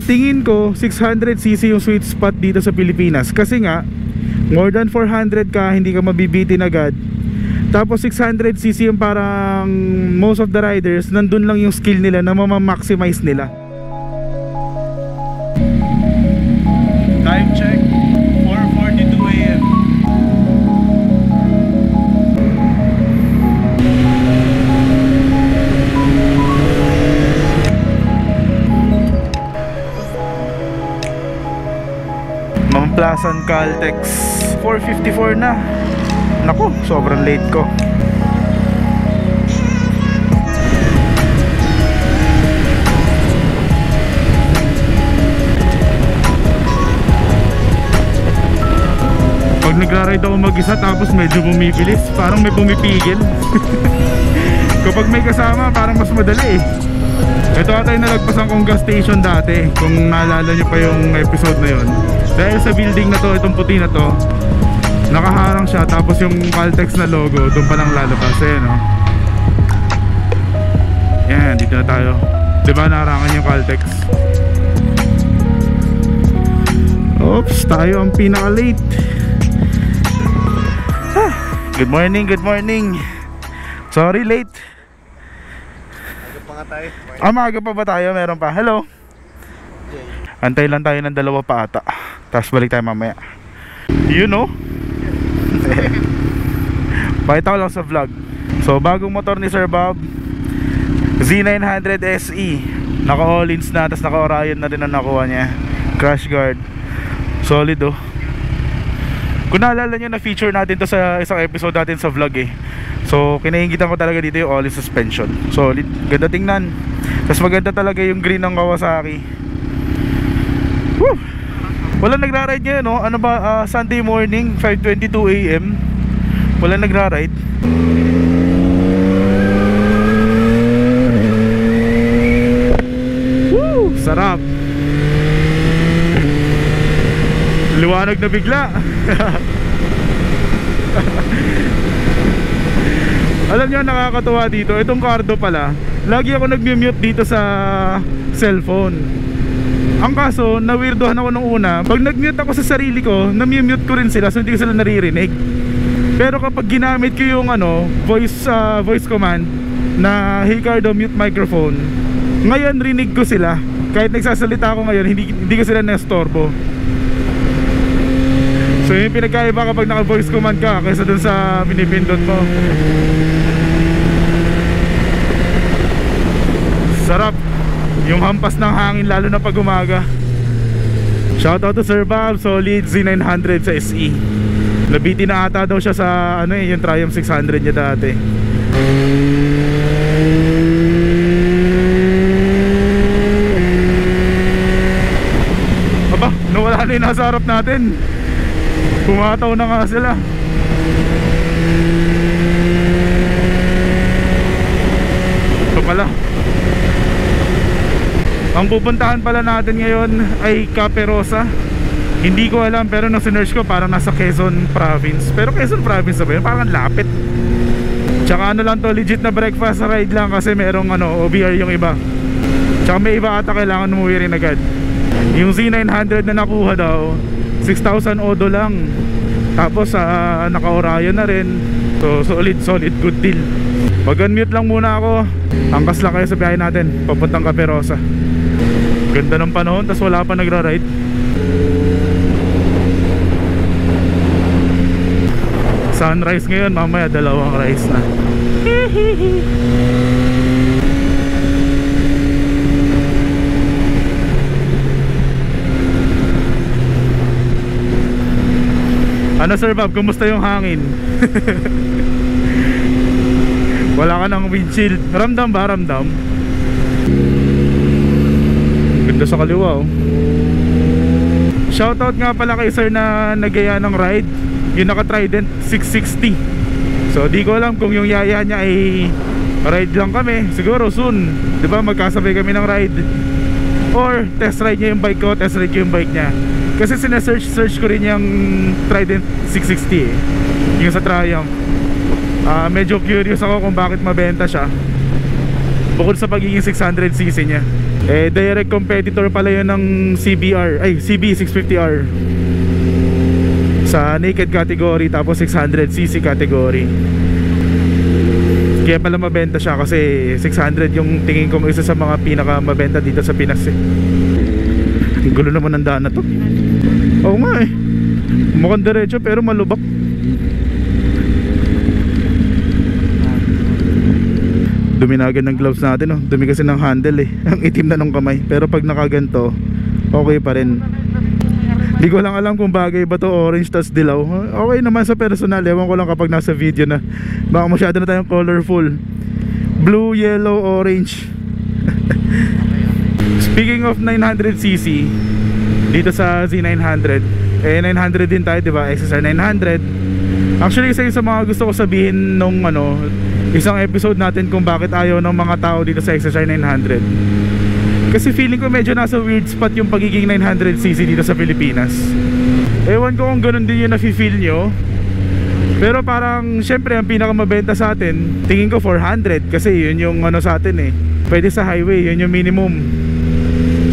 tingin ko 600cc yung sweet spot dito sa Pilipinas. Kasi nga more than 400 ka, hindi ka mabibitin agad. Tapos 600cc yung parang most of the riders, nandun lang yung skill nila na mamamaximize nila. Time check, 4:42 AM. Mamplasan Caltex, 4:54 na. Naku, sobrang late ko. Pag nagra-ride ako mag-isa tapos medyo bumibilis, parang may pumipigil. Kapag may kasama, parang mas madali eh. Ito ata yung nalagpasan kong gas station dati, kung naalala nyo pa yung episode na yun. Dahil sa building na to, itong puti na to, nakaharang siya, tapos yung Caltex na logo doon pa lang lalabas eh, no? Yan, dito na tayo. Diba naharangan yung Caltex? Oops, tayo ang pinaka-late. Good morning, good morning. Sorry late. Maaga pa nga tayo. Maaga pa ba tayo? Meron pa. Hello. Antay lang tayo ng 2 pa ata, tapos balik tayo mamaya. You know? Pakita ko lang sa vlog. So bagong motor ni Sir Bob, Z900 SE. Naka all-ins na, tapos naka Orion na rin ang nakuha niya. Crash guard. Solid oh. Kung naalala nyo, na feature natin to sa isang episode natin sa vlog eh. So kinaingitan ko talaga dito yung all-in suspension. Solid, ganda tingnan. Tapos maganda talaga yung green ng Kawasaki. Woo! Wala nagra-ride ngayon, no? Ano ba, Sunday morning, 5:22 AM. Wala nagra-ride. Woo! Sarap. Liwanag na bigla. Alam niyo, nakakatuwa dito, itong Cardo pala, lagi ako nag-mute dito sa cellphone. Ang kaso, na-weirdohan ako nung una, pag nag-mute ako sa sarili ko, na-mute ko rin sila, so hindi ko sila naririnig. Pero kapag ginamit ko yung voice command na "Hey Cardo, mute microphone", ngayon rinig ko sila. Kahit nagsasalita ako ngayon, hindi ko sila na-estorbo. So yung pinagkaiba kapag naka-voice command ka kaysa dun sa pinipindot mo. Sarap yung hampas ng hangin, lalo na pag umaga. Shoutout to Sir Bob, solid Z900 sa SE. Nabitin na ata daw siya sa yung Triumph 600 niya dati. Aba, nawala na yung nasa harap natin. Pumataw na nga sila. Ito pala. Ang pupuntahan pala natin ngayon ay Caperosa. Hindi ko alam, pero nung sinearch ko parang nasa Quezon Province. Pero Quezon Province na ba yun? Parang lapit. Tsaka ano lang to, legit na breakfast ride lang, kasi merong OBR yung iba. Tsaka may iba ata kailangan umuwi rin agad. Yung Z900 na nakuha daw, 6,000 odo lang. Tapos naka Orion na rin. So solid, good deal. Mag-unmute lang muna ako. Angkas lang kayo sa biyahe natin papuntang Caperosa. Ganda ng panahon, tas wala pa nagra-ride. Sunrise ngayon, mamaya 2 rise na. Ano Sir Bob, kumusta yung hangin? Wala ka ng windshield. Ramdam ba? Ramdam? Ganda sa kaliwa oh. Shoutout nga pala kay sir na nagaya ng ride, yung naka Trident 660. So di ko alam kung yung yaya niya ay ride lang kami. Siguro soon, di ba, magkasabay kami ng ride. Or test ride niya yung bike ko, test ride ko yung bike niya. Kasi sinesearch ko rin yung Trident 660 eh, yung sa Triumph. Medyo curious ako kung bakit mabenta siya, bukod sa pagiging 600cc niya. Direct competitor pala yun ng CB650R sa naked category, tapos 600cc category. Kaya pala mabenta siya kasi 600 yung tingin kong isa sa mga pinaka mabenta dito sa Pinas Ang gulo naman ng daan na to. Oo nga mukhang diretso pero malubak. Dumi na agad ng gloves natin Dumi kasi ng handle Ang itim na ng kamay. Pero pag nakaganto okay pa rin. Hindi ko lang alam kung bagay ba to orange tas dilaw. Okay naman sa personal. Ewan ko lang kapag nasa video na. Baka masyado na tayong colorful. Blue, yellow, orange. Speaking of 900cc, dito sa Z900 900 din tayo, diba? XSR 900. Actually isa yung sa mga gusto ko sabihin nung isang episode natin kung bakit ayaw ng mga tao dito sa XSR 900. Kasi feeling ko medyo nasa weird spot yung pagiging 900cc dito sa Pilipinas. Ewan ko kung ganun din yung nafe-feel nyo. Pero parang syempre ang pinakamabenta sa atin, tingin ko 400 kasi yun yung sa atin pwede sa highway, yun yung minimum.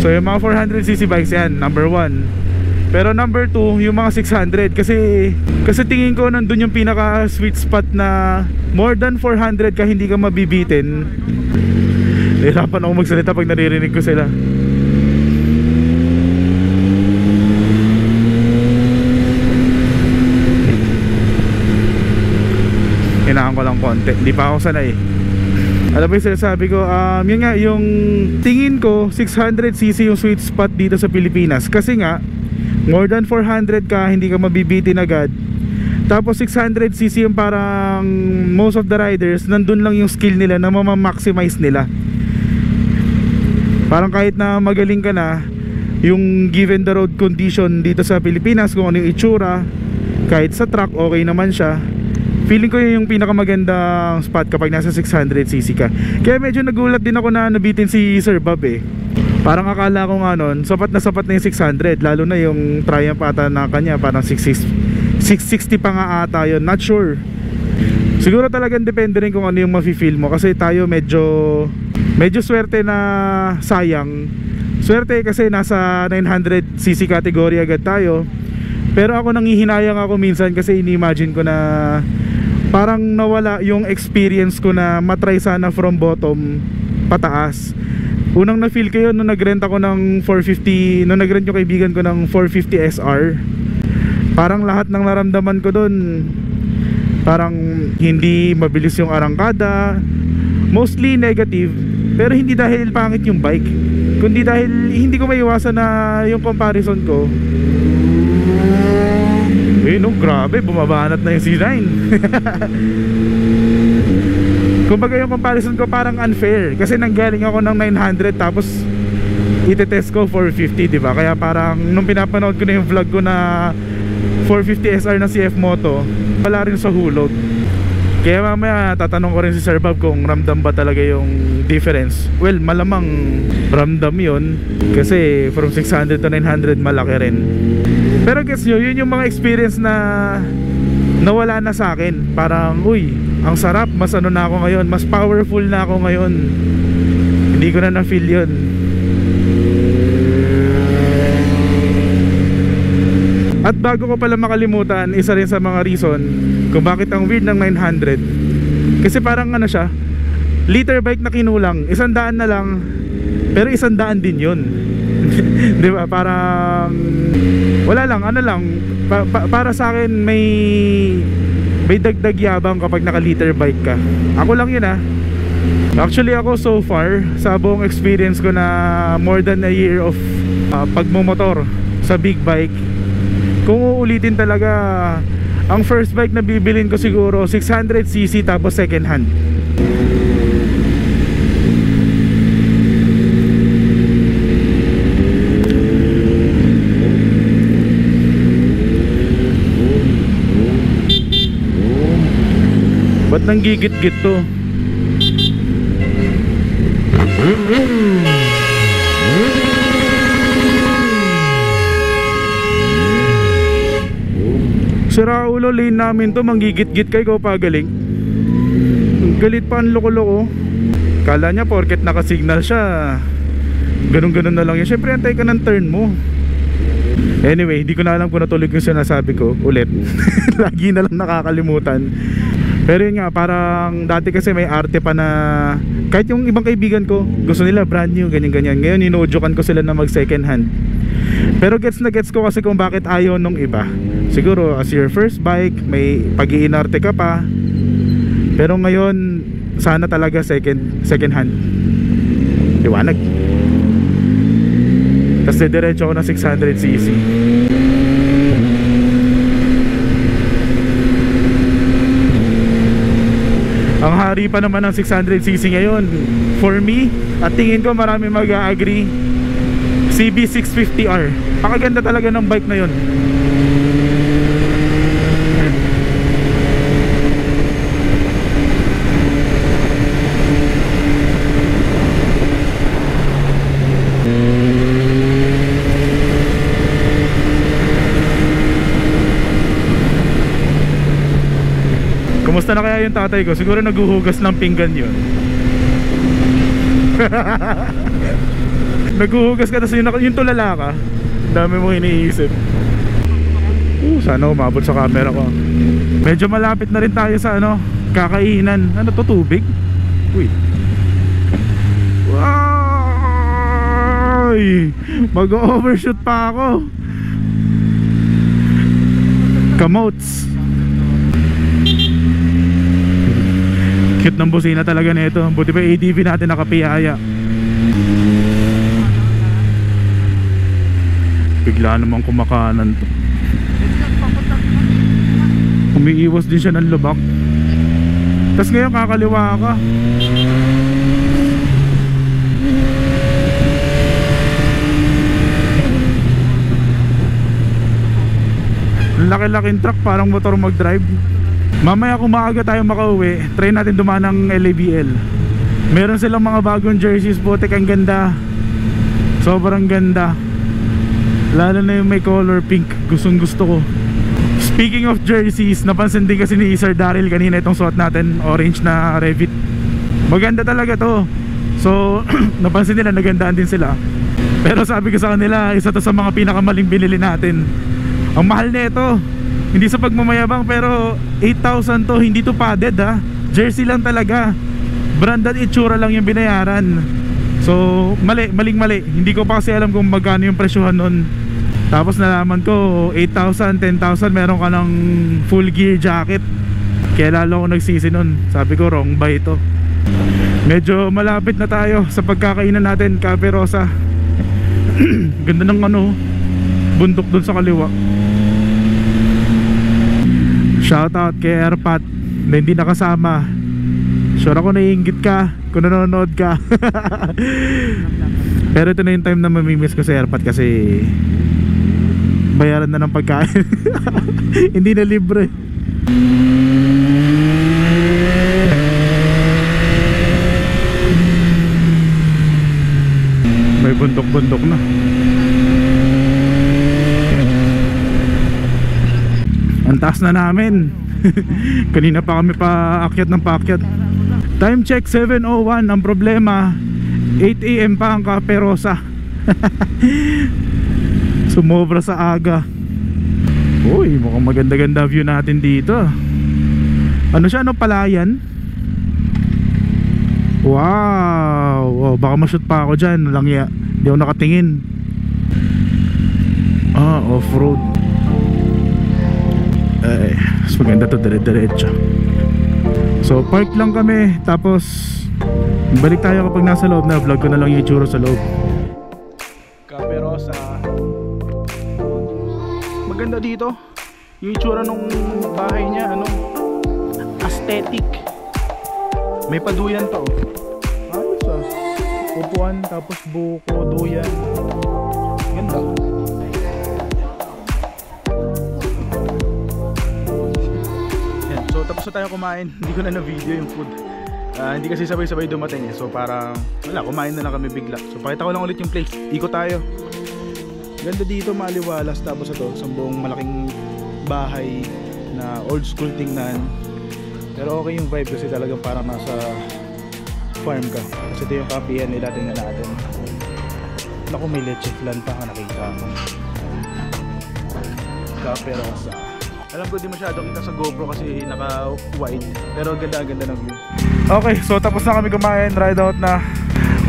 So yung mga 400cc bikes yan, number 1. Pero number 2, yung mga 600 kasi tingin ko nandun yung pinaka sweet spot na more than 400 ka hindi ka mabibitin. Hirapan ako magsalita pag naririnig ko sila. Hinaan ko lang konti, hindi pa ako sanay. Alam mo yung sinasabi ko, yun nga, yung tingin ko 600cc yung sweet spot dito sa Pilipinas. Kasi nga more than 400 ka hindi ka mabibitin agad. Tapos 600cc yung parang most of the riders nandun lang yung skill nila na mamamaximize nila. Parang kahit na magaling ka na, yung given the road condition dito sa Pilipinas, kung ano yung itsura, kahit sa truck okay naman siya. Feeling ko yun yung pinakamagandang spot kapag nasa 600cc ka. Kaya medyo nagulat din ako na nabitin si Sir Bob Parang akala ko nga nun, sapat na yung 600. Lalo na yung Triumph ata na kanya, parang 660 pa nga ata yun. Not sure. Siguro talagang depende rin kung ano yung mafe-feel mo. Kasi tayo medyo swerte na sayang. Swerte kasi nasa 900cc category agad tayo. Pero ako nangihinayang ako minsan kasi ini-imagine ko na parang nawala yung experience ko na matry sana from bottom pataas. Unang na-feel ko yun nung nag-rent ako ng 450, nung nag-rent yung kaibigan ko ng 450 SR. Parang lahat ng naramdaman ko dun, parang hindi mabilis yung arangkada, mostly negative. Pero hindi dahil pangit yung bike, kundi dahil hindi ko maiwasan na yung comparison ko. Grabe, bumabanat na yung C9. Kumbaga yung comparison ko parang unfair kasi nanggaling ako ng 900 tapos itetest ko 450, diba? Kaya parang nung pinapanood ko na yung vlog ko na 450 SR na CF Moto, wala rin sa hulog. Kaya mamaya tatanong ko rin si Sir Bob kung ramdam ba talaga yung difference. Well, malamang ramdam yun kasi from 600 to 900 malaki rin. Pero guess nyo, yun yung mga experience na nawala na sa akin. Parang, uy, ang sarap, mas ano na ako ngayon, mas powerful na ako ngayon. Hindi ko na na-feel yun. At bago ko pala makalimutan, isa rin sa mga reason kung bakit ang weird ng 900. Kasi parang ano siya, liter bike na kinulang, 100 na lang, pero 100 din yun. Diba? Parang wala lang, ano lang, para sa akin may dagdag yabang kapag naka liter bike ka. Ako lang yun Actually ako so far sa buong experience ko na more than a year of pagmumotor sa big bike, kung uulitin talaga, ang first bike na bibilin ko siguro 600cc tapos second hand. Ba't nang gigit-git to? Sira ulo, lane namin to, manggigit-git kayo pagaling. Galit pa ang loko-loko. Kala niya porket nakasignal siya Ganun-ganun na lang yun. Syempre antay ka ng turn mo. Anyway, hindi ko na alam kung natuloy yung sinasabi ko ulit. Lagi na lang nakakalimutan. Pero yun nga, parang dati kasi may arte pa na kahit yung ibang kaibigan ko gusto nila brand new, ganyan-ganyan. Ngayon inuudyokan ko sila na mag second hand. Pero gets na gets ko kasi kung bakit ayaw nung iba. Siguro as your first bike, may pag-iinarte ka pa. Pero ngayon sana talaga second hand. Liwanag. Tapos diretso ako ng 600cc. Ang hari pa naman ng 600cc ngayon for me, at tingin ko marami mag-agree, CB650R. Pakaganda talaga ng bike na yun. Kumusta na kaya yung tatay ko? Siguro naghuhugas ng pinggan yun. Naghuhugas ka, tapos yung tulala ka, dami mong iniisip. Sana umabot sa camera ko. Medyo malapit na rin tayo sa kakainan. Ano to, tubig? Uy. Wow! Mag-overshoot pa ako. Kamotes. Cute ng busina talaga nito. Buti pa ADV natin nakapiyaya. Bigla namang kumakanan to. Umiiwas din siya ng lubak. Tapos ngayon kakaliwa ka. Laki-laking truck, parang motor mag-drive. Mamaya kung maaga tayo makauwi, try natin dumaan ng LABL. Meron silang mga bagong jerseys, putik, ang ganda. Sobrang ganda. Lalo na yung may color pink, gustong gusto ko. Speaking of jerseys, napansin din kasi ni Sir Daryl kanina itong suot natin, orange na Revit. Maganda talaga to. So napansin nila, nagandaan din sila. Pero sabi ko sa kanila, isa to sa mga pinakamaling binili natin. Ang mahal nito. Hindi sa pagmamayabang, pero 8,000 to. Hindi to padded ha. Jersey lang talaga. Branded itsura lang yung binayaran. So maling mali. Hindi ko pa kasi alam kung magkano yung presyohan nun. Tapos nalaman ko 8,000, 10,000 meron ka ng full gear jacket. Kaya lalo ako nagsisi nun. Sabi ko wrong buy ito. Medyo malapit na tayo sa pagkakainan natin, Cafe Rosa. Ganda ng bundok dun sa kaliwa. Shoutout kay Airpat na hindi nakasama. Sure ako naiinggit ka kung nanonood ka. Pero ito na yung time na mamimiss ko sa Airpat kasi bayaran na ng pagkain. Hindi na libre. May bundok-bundok na. Ang taas na namin. Kanina pa kami paakyat ng paakyat. Time check 7:01. Ang problema 8 AM pa ang Cafe Rosa. Sumobra sa aga. Uy, mukhang maganda-ganda view natin dito. Ano siya, palayan? Wow, baka ma-shoot pa ako dyan. Langya, di ako nakatingin. Off-road. Mas maganda to, dire-diretso. So park lang kami, tapos balik tayo kapag nasa loob na. Vlog ko na lang yung itsura sa loob. Cafe Rosa. Maganda dito yung itsura ng bahay niya, aesthetic. May paduyan pa ayos upuan, tapos buko, duyan. Ganda. So tapos na tayo kumain. Hindi ko na video yung food. Hindi kasi sabay-sabay dumating So parang kumain na lang kami bigla. So pakita ko lang ulit yung place. Ikot tayo. Ganda dito, maliwalas. Tapos ito, isang buong malaking bahay na old school tingnan. Pero okay yung vibe kasi talagang parang nasa farm ka. Kasi ito yung kapihan nila, tingnan natin. Naku, may leche flan pa ka, nakita ko. Caperosa. Alam ko di masyado kita sa GoPro kasi naka-wide, pero ganda-ganda ng view. Okay, so tapos na kami kumain, ride out na.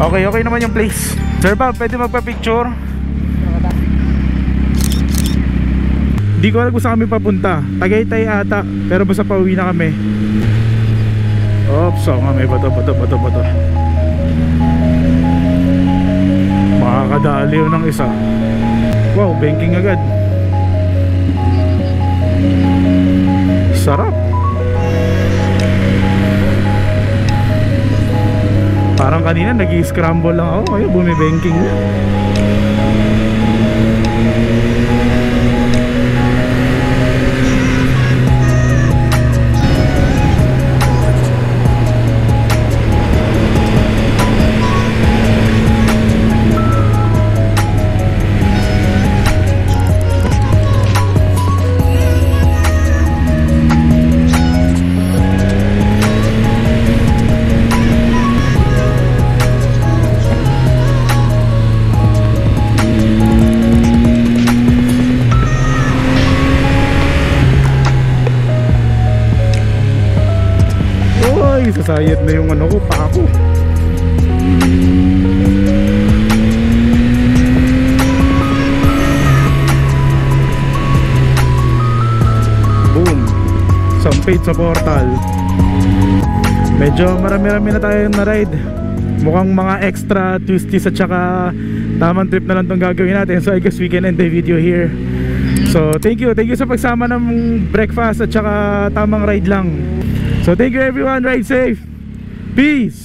Okay, okay naman yung place. Sir Bob, pwede magpa-picture? Di ko alam kung saan kami papunta. Tagaytay ata, pero basta pauwi na kami. Oops, so nga may bato. Makakadaliw ng isa. Wow, banking agad. Sarap. Parang kanina nag-i-scramble lang ako, ngayon bumi-banking na. Sasayad na yung ano ko, pa ako. Boom, sampit sa portal. Medyo marami-rami na tayong na-ride. Mukhang mga extra twisties at saka tamang trip na lang itong gagawin natin. So I guess we can end the video here. So thank you sa pagsama ng breakfast at saka tamang ride lang. So thank you everyone, ride safe. Peace.